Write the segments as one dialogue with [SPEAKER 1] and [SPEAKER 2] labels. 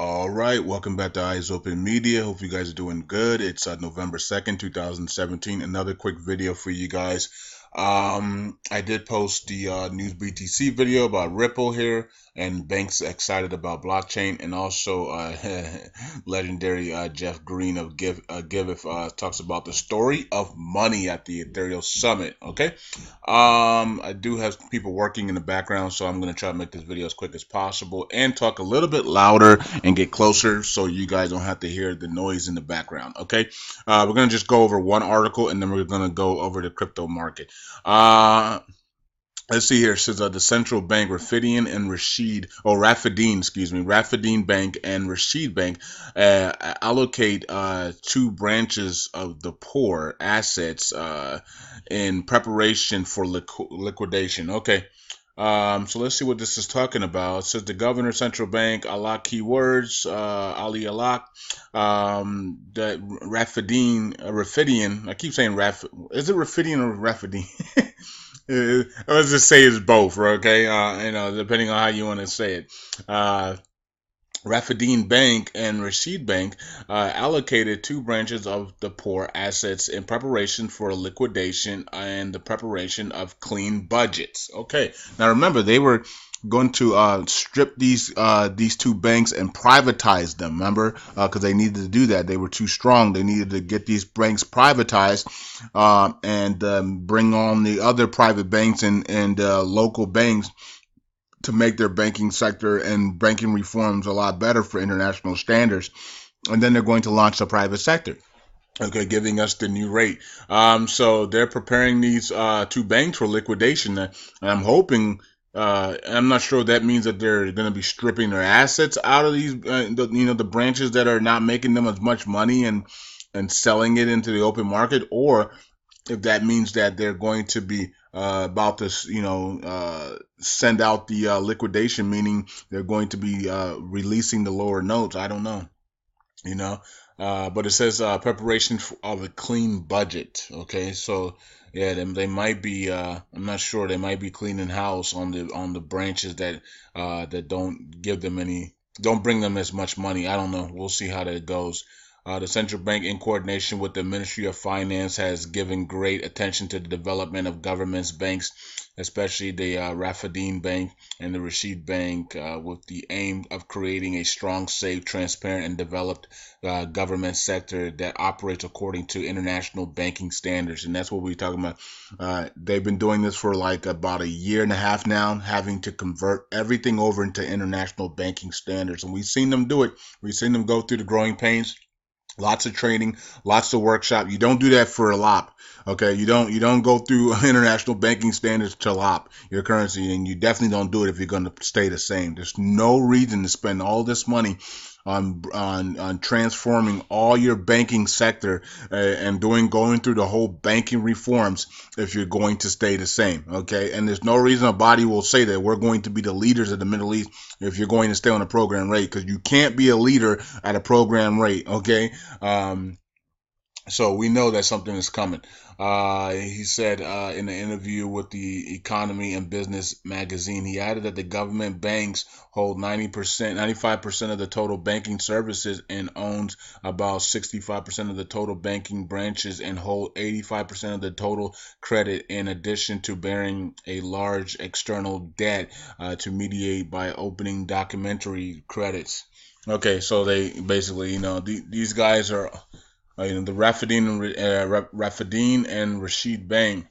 [SPEAKER 1] All right, welcome back to Eyes Open Media. Hope you guys are doing good. It's November 2nd, 2017. Another quick video for you guys. I did post the News BTC video about Ripple here, and banks excited about blockchain, and also legendary Jeff Green of Giveth talks about the story of money at the Ethereum Summit. Okay, I do have people working in the background, so I'm going to try to make this video as quick as possible and talk a little bit louder and get closer so you guys don't have to hear the noise in the background. Okay, we're going to just go over one article and then we're going to go over the crypto market. Let's see here. It says the central bank, Rafidian and Rasheed, or Rafidain, excuse me, Rafidain Bank and Rasheed Bank allocate two branches of the poor assets in preparation for liquidation. Okay. So let's see what this is talking about. It says the governor, central bank, Allah keywords, Ali Allah, that Rafidian, I keep saying is it Rafidian or Rafidian? Let's just say it's both, okay? Depending on how you want to say it. Rafidain Bank and Rasheed Bank allocated two branches of the poor assets in preparation for liquidation and the preparation of clean budgets. Okay, now remember they were going to strip these two banks and privatize them. Remember, because they needed to do that. They were too strong. They needed to get these banks privatized and bring on the other private banks and local banks to make their banking sector and banking reforms a lot better for international standards. And then they're going to launch the private sector. Okay, giving us the new rate. So they're preparing these two banks for liquidation. And I'm hoping, I'm not sure that means that they're going to be stripping their assets out of these, the branches that are not making them as much money and selling it into the open market, or if that means that they're going to be about to, send out the liquidation, meaning they're going to be releasing the lower notes. I don't know, but it says preparation of a clean budget. Okay, so yeah, they might be. I'm not sure. They might be cleaning house on the branches that don't bring them as much money. I don't know. We'll see how that goes. The central bank, in coordination with the Ministry of Finance, has given great attention to the development of government's banks, especially the Rafidain Bank and the Rasheed Bank, with the aim of creating a strong, safe, transparent, and developed government sector that operates according to international banking standards. And that's what we're talking about. They've been doing this for like about a year and a half now, having to convert everything over into international banking standards. And we've seen them do it. We've seen them go through the growing pains. Lots of training, lots of workshop. You don't do that for a LOP, okay? You don't go through international banking standards to LOP your currency, and you definitely don't do it if you're going to stay the same. There's no reason to spend all this money on transforming all your banking sector and going through the whole banking reforms if you're going to stay the same, okay? And there's no reason a body will say that we're going to be the leaders of the Middle East if you're going to stay on a program rate, because you can't be a leader at a program rate, okay? So we know that something is coming. He said in an interview with the Economy and Business magazine, he added that the government banks hold 95% of the total banking services and owns about 65% of the total banking branches and hold 85% of the total credit, in addition to bearing a large external debt to mediate by opening documentary credits. Okay, so they basically, these guys are the Rafidain and Rasheed Bank,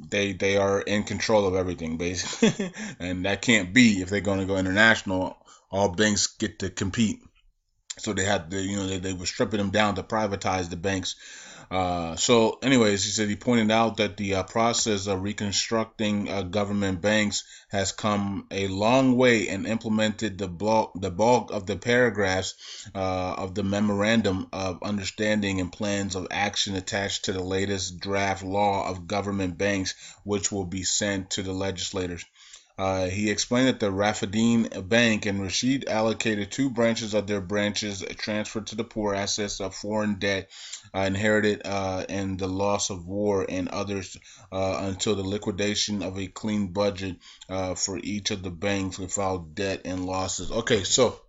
[SPEAKER 1] they are in control of everything basically, and that can't be if they're going to go international. All banks get to compete, so they had to, they were stripping them down to privatize the banks. So anyways, he said he pointed out that the process of reconstructing government banks has come a long way and implemented the bulk of the paragraphs of the memorandum of understanding and plans of action attached to the latest draft law of government banks, which will be sent to the legislators. He explained that the Rafidain Bank and Rasheed allocated two branches of their branches transferred to the poor assets of foreign debt inherited in the loss of war and others until the liquidation of a clean budget for each of the banks without debt and losses. Okay, so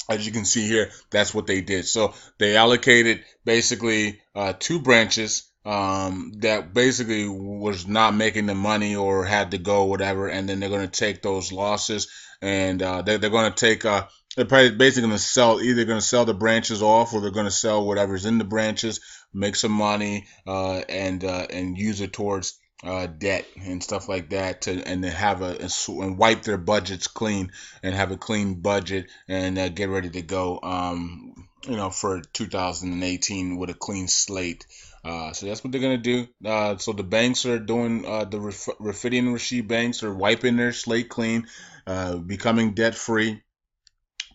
[SPEAKER 1] As you can see here, that's what they did. So they allocated basically two branches that basically was not making the money or had to go, whatever, and then they're going to take those losses and they're going to take. They're probably basically going to sell, either going to sell the branches off or they're going to sell whatever's in the branches, make some money, and use it towards debt and stuff like that to and then have and wipe their budgets clean and have a clean budget and get ready to go for 2018 with a clean slate. So that's what they're gonna do. So the banks are doing the Rafidain and Rasheed banks are wiping their slate clean, becoming debt free,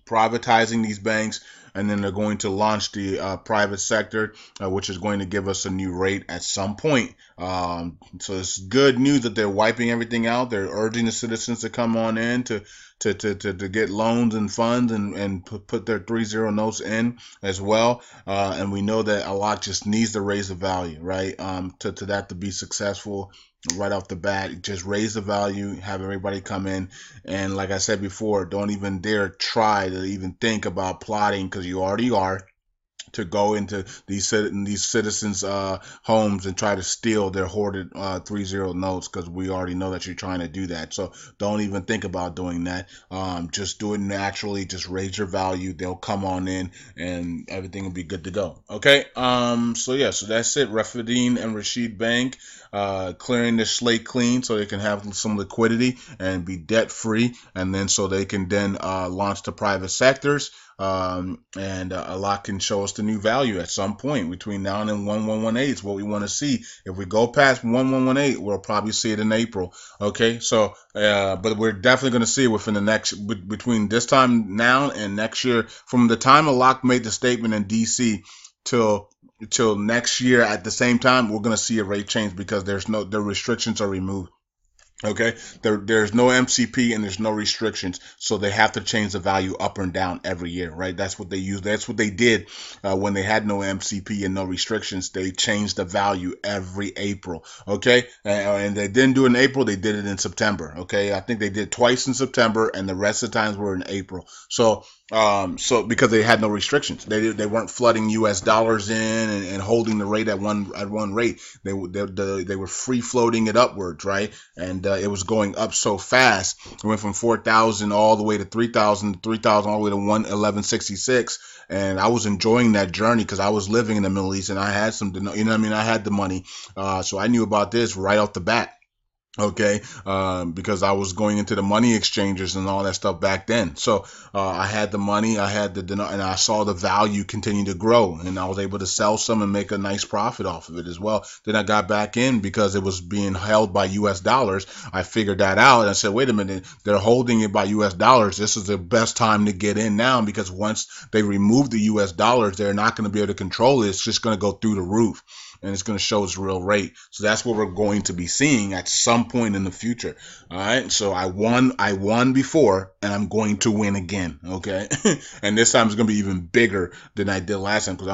[SPEAKER 1] privatizing these banks, and then they're going to launch the private sector, which is going to give us a new rate at some point. So it's good news that they're wiping everything out. They're urging the citizens to come on in to get loans and funds and put their 3-0 notes in as well. And we know that a lot just needs to raise the value, right? To that to be successful right off the bat, just raise the value, have everybody come in, and like I said before, don't even dare try to even think about plotting because you already are to go into these citizens' homes and try to steal their hoarded 3-0 notes because we already know that you're trying to do that. So don't even think about doing that. Just do it naturally. Just raise your value. They'll come on in and everything will be good to go. Okay. So yeah. So that's it. Rafidain and Rasheed Bank. Clearing the slate clean so they can have some liquidity and be debt free, and then so they can then launch the private sectors. And a lot can show us the new value at some point between now and 1118 is what we want to see. If we go past 1118, we'll probably see it in April. Okay, so but we're definitely going to see it within the next between this time now and next year. From the time Alok made the statement in DC till next year at the same time, we're going to see a rate change because the restrictions are removed. Okay, there's no MCP and there's no restrictions, so they have to change the value up and down every year, right? That's what they use. That's what they did when they had no MCP and no restrictions. They changed the value every April. Okay, and they didn't do it in April. They did it in September. Okay, I think they did twice in September, and the rest of the times were in April. So because they had no restrictions, they weren't flooding U.S. dollars in and holding the rate at one rate. They were free floating it upwards, right? And it was going up so fast. It went from 4,000 all the way to 3,000, 3,000 all the way to 111.66. And I was enjoying that journey because I was living in the Middle East and I had I had the money, so I knew about this right off the bat. Okay, because I was going into the money exchanges and all that stuff back then. So I had the money, and I saw the value continue to grow, and I was able to sell some and make a nice profit off of it as well. Then I got back in because it was being held by U.S. dollars. I figured that out and I said, wait a minute, they're holding it by U.S. dollars. This is the best time to get in now because once they remove the U.S. dollars, they're not going to be able to control it. It's just going to go through the roof. And it's going to show its real rate. So that's what we're going to be seeing at some point in the future. All right. So I won before, and I'm going to win again. Okay. And this time it's going to be even bigger than I did last time because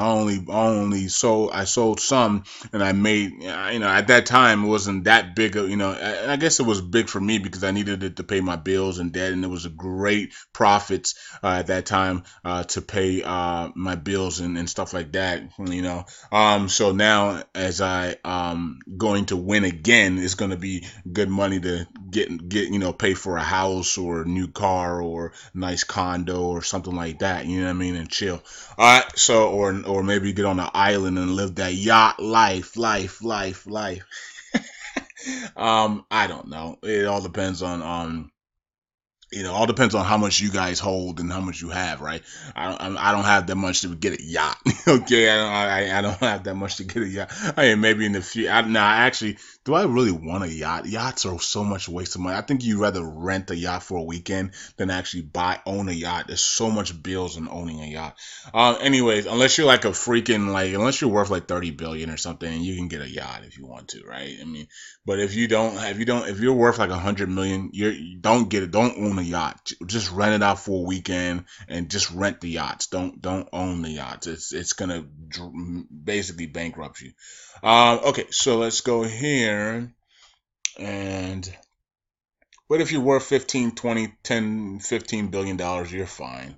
[SPEAKER 1] I sold some, and I made, at that time it wasn't that big. I guess it was big for me because I needed it to pay my bills and debt, and it was a great profits at that time to pay my bills and stuff like that. So now as I going to win again, it's going to be good money to get pay for a house or a new car or a nice condo or something like that. You know what I mean? And chill. All right. So or maybe get on an island and live that yacht life. I don't know. It all depends on all depends on how much you guys hold and how much you have, right? I don't have that much to get a yacht. Okay, I don't have that much to get a yacht. I mean, maybe in the future. Actually, do I really want a yacht? Yachts are so much waste of money. I think you'd rather rent a yacht for a weekend than actually own a yacht. There's so much bills in owning a yacht. Anyways, unless you're like unless you're worth like 30 billion or something, you can get a yacht if you want to, right? I mean, but if you're worth like 100 million, you don't get it. Don't own a yacht. Just rent it out for a weekend and just rent the yachts. Don't own the yachts. It's gonna basically bankrupt you. Okay, so let's go here. And what if you're worth 15, 20, 10, $15 billion? You're fine.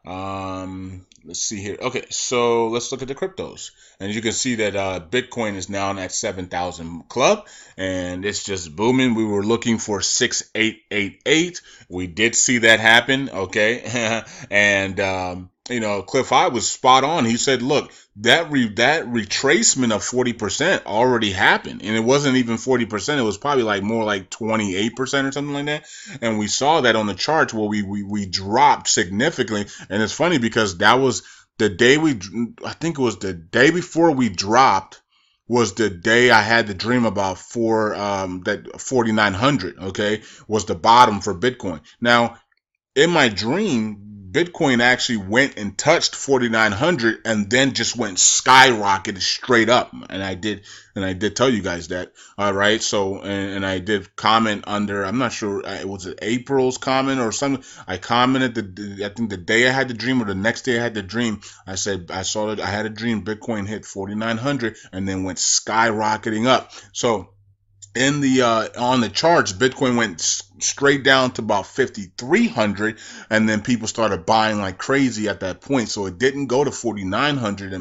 [SPEAKER 1] Let's see here. Okay, so let's look at the cryptos, and you can see that Bitcoin is now at 7,000 club, and it's just booming. We were looking for 6,888. We did see that happen. Okay, and Cliff High was spot on. He said, "Look, that retracement of 40% already happened, and it wasn't even 40%. It was probably like more like 28% or something like that." And we saw that on the charts where we dropped significantly. And it's funny because that was the day I think it was the day before we dropped was the day I had the dream about that 4,900, okay, was the bottom for Bitcoin. Now, in my dream, Bitcoin actually went and touched 4,900 and then just went skyrocketed straight up. And I did tell you guys that. All right. So, and I did comment under, I'm not sure, it was April's comment or something. I commented I think the day I had the dream or the next day I had the dream. I said, I had a dream Bitcoin hit 4,900 and then went skyrocketing up. So, in the on the charts, Bitcoin went straight down to about 5,300, and then people started buying like crazy at that point. So it didn't go to 4,900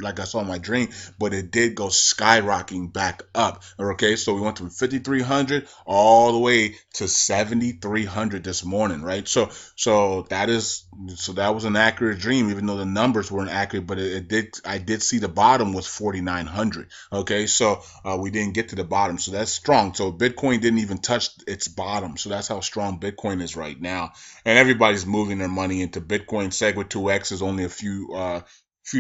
[SPEAKER 1] like I saw in my dream, but it did go skyrocketing back up. Okay, so we went from 5,300 all the way to 7,300 this morning, right? So that was an accurate dream, even though the numbers weren't accurate, but I did see the bottom was 4,900. Okay, so we didn't get to the bottom, so that's strong. So Bitcoin didn't even touch its bottom. So that's how strong Bitcoin is right now. And everybody's moving their money into Bitcoin. Segwit 2X is only a few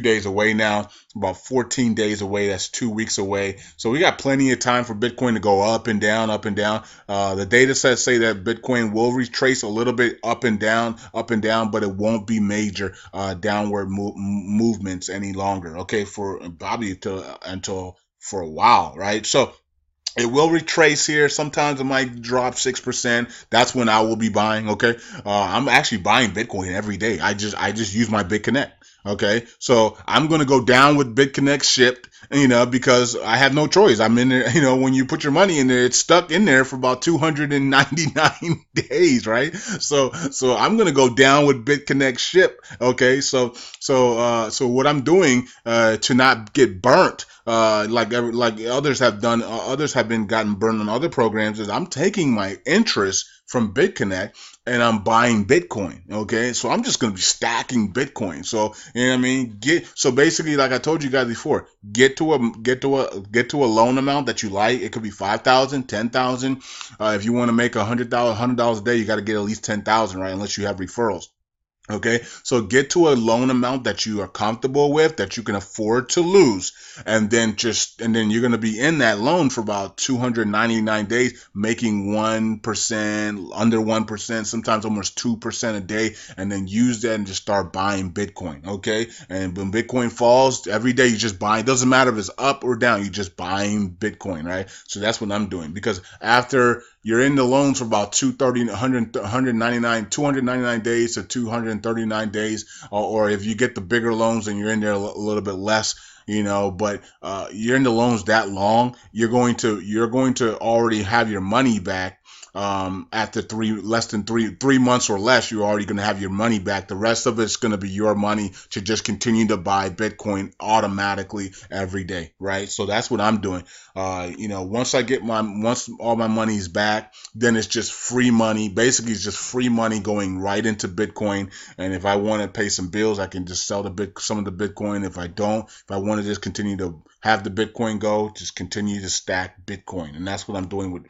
[SPEAKER 1] days away now, about 14 days away. That's 2 weeks away. So we got plenty of time for Bitcoin to go up and down, up and down. The data sets say that Bitcoin will retrace a little bit up and down, but it won't be major downward movements any longer. Okay, for probably until for a while, right? So it will retrace here. Sometimes it might drop 6%. That's when I will be buying. Okay. I'm actually buying Bitcoin every day. I just use my BitConnect. Okay. So I'm going to go down with BitConnect shipped, because I have no choice. I'm in there, when you put your money in there, it's stuck in there for about 299 days, right? So I'm going to go down with BitConnect ship. Okay. So what I'm doing, to not get burnt, like others have done, others have been gotten burned on other programs, is I'm taking my interest from BitConnect and I'm buying Bitcoin. Okay, so I'm just gonna be stacking Bitcoin. So you know what I mean. So basically, like I told you guys before, get to a loan amount that you like. It could be 5,000, 10,000. If you want to make $100 a day, you got to get at least 10,000, right? Unless you have referrals. Okay, so get to a loan amount that you are comfortable with, that you can afford to lose, and then you're going to be in that loan for about 299 days, making 1%, under 1%, sometimes almost 2% a day, and then use that and just start buying Bitcoin. Okay, and when Bitcoin falls, every day you just buy. It doesn't matter if it's up or down, you're just buying Bitcoin, right? So that's what I'm doing, because after you're in the loans for about 299 days to 239 days, or if you get the bigger loans and you're in there a little bit less, but you're in the loans that long, you're going to already have your money back. After less than three months or less, you're already going to have your money back. The rest of it's going to be your money to just continue to buy Bitcoin automatically every day, right? So that's what I'm doing. Once all my money's back, then it's just free money. Basically, it's just free money going right into Bitcoin. And if I want to pay some bills, I can just sell some of the Bitcoin. If I want to just continue to have the Bitcoin go, just continue to stack Bitcoin. And that's what I'm doing with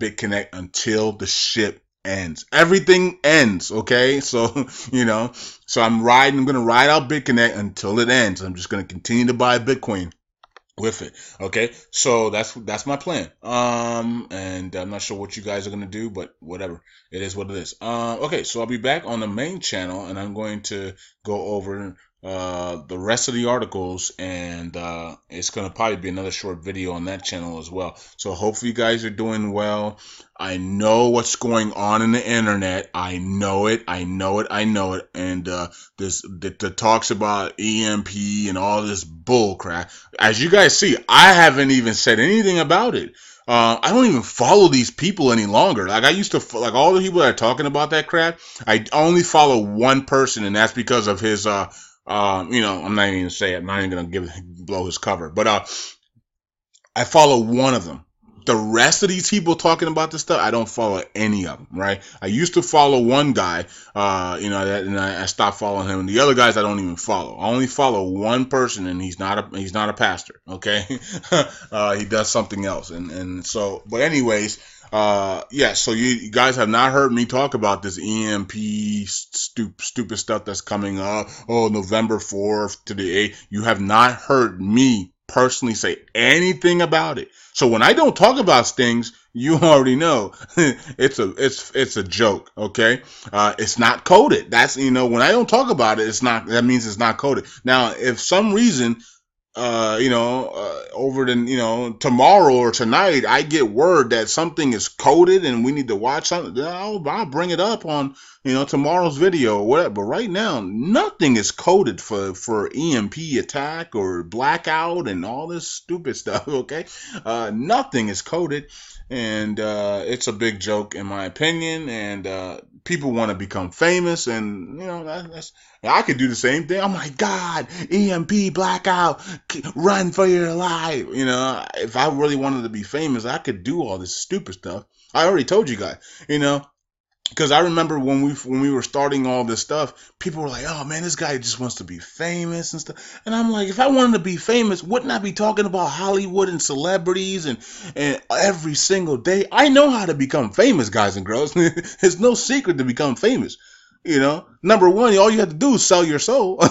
[SPEAKER 1] BitConnect until the ship ends. Everything ends, okay? So, I'm going to ride out BitConnect until it ends. I'm just going to continue to buy Bitcoin with it. Okay, so that's my plan. And I'm not sure what you guys are gonna do, but whatever, it is what it is. Okay, so I'll be back on the main channel, and I'm going to go over the rest of the articles, and it's gonna probably be another short video on that channel as well. So hopefully you guys are doing well. I know what's going on in the internet. I know it. And the talks about EMP and all this bull crap. As you guys see, I haven't even said anything about it. I don't even follow these people any longer. Like I used to, like all the people that are talking about that crap. I only follow one person, and that's because of his, I'm not even gonna say it. I'm not even gonna blow his cover, but I follow one of them. The rest of these people talking about this stuff, I don't follow any of them, right? I used to follow one guy, and I stopped following him. And the other guys I don't even follow. I only follow one person, and he's not a pastor, okay? He does something else, and so, but anyways, yeah. So you guys have not heard me talk about this EMP stupid stuff that's coming up. Oh, November 4th to the 8th. You have not heard me personally say anything about it. So when I don't talk about things, you already know it's a joke, okay? It's not coded. That's, when I don't talk about it, that means it's not coded. Now, if some reason over the, tomorrow or tonight, I get word that something is coded and we need to watch something, I'll bring it up on, tomorrow's video or whatever. But right now, nothing is coded for EMP attack or blackout and all this stupid stuff, okay? Nothing is coded, and it's a big joke in my opinion, and people want to become famous, and I could do the same thing. Oh my God, EMP blackout, run for your life. If I really wanted to be famous, I could do all this stupid stuff. I already told you guys, because I remember when we were starting all this stuff, people were like, "Oh man, this guy just wants to be famous and stuff." And I'm like, if I wanted to be famous, wouldn't I be talking about Hollywood and celebrities and every single day? I know how to become famous, guys and girls. It's no secret to become famous. Number one, all you have to do is sell your soul.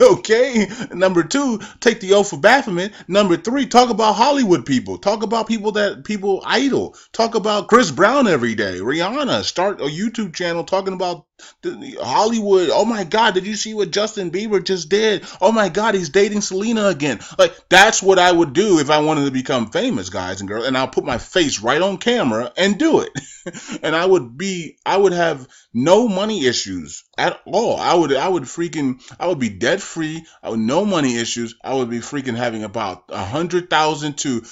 [SPEAKER 1] Okay. Number two, take the oath of Baphomet. Number three, talk about Hollywood people. Talk about people idol. Talk about Chris Brown every day. Rihanna. Start a YouTube channel talking about Hollywood. Oh my God, did you see what Justin Bieber just did? Oh my God, he's dating Selena again. Like, that's what I would do if I wanted to become famous, guys and girls. And I'll put my face right on camera and do it. And I would have no money issues at all. I would be debt free. I would no money issues. I would be freaking having about 100,000 to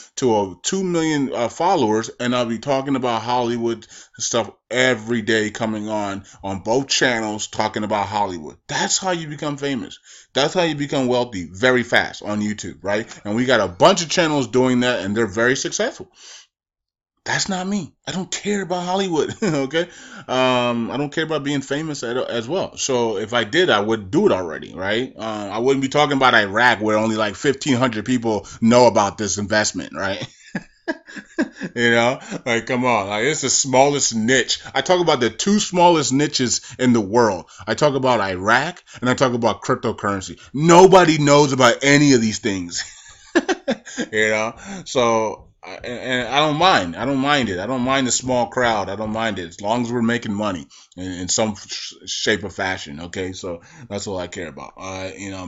[SPEAKER 1] 2 million followers, and I'll be talking about Hollywood stuff every day, coming on both channels talking about Hollywood. That's how you become famous. That's how you become wealthy very fast on YouTube, right? And we got a bunch of channels doing that, and they're very successful. That's not me. I don't care about Hollywood. Okay. I don't care about being famous as well. So if I did, I would do it already, right? I wouldn't be talking about Iraq, where only like 1,500 people know about this investment, right? Like, come on. Like, it's the smallest niche. I talk about the two smallest niches in the world. I talk about Iraq and I talk about cryptocurrency. Nobody knows about any of these things. So, and I don't mind. I don't mind it. I don't mind the small crowd. I don't mind it as long as we're making money in some shape or fashion. Okay, so that's all I care about.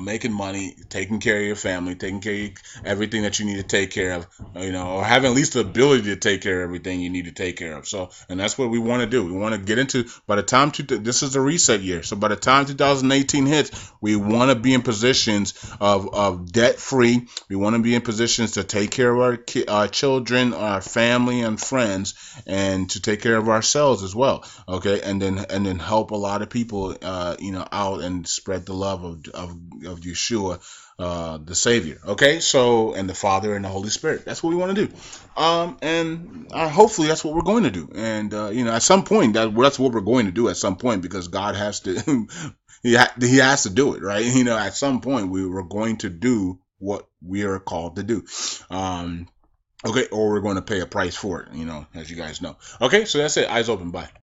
[SPEAKER 1] Making money, taking care of your family, taking care of everything that you need to take care of. Or having at least the ability to take care of everything you need to take care of. So, and that's what we want to do. We want to get into, by the time this is the reset year. So by the time 2018 hits, we want to be in positions of debt free. We want to be in positions to take care of our children, our family and friends, and to take care of ourselves as well. Okay, and then help a lot of people out and spread the love of Yeshua, the Savior. Okay, so, and the Father and the Holy Spirit. That's what we want to do. And hopefully that's what we're going to do. And at some point, that's what we're going to do at some point, because God has to he has to do it, right? At some point we were going to do what we are called to do. Okay, or we're going to pay a price for it, as you guys know. Okay, so that's it. Eyes open. Bye.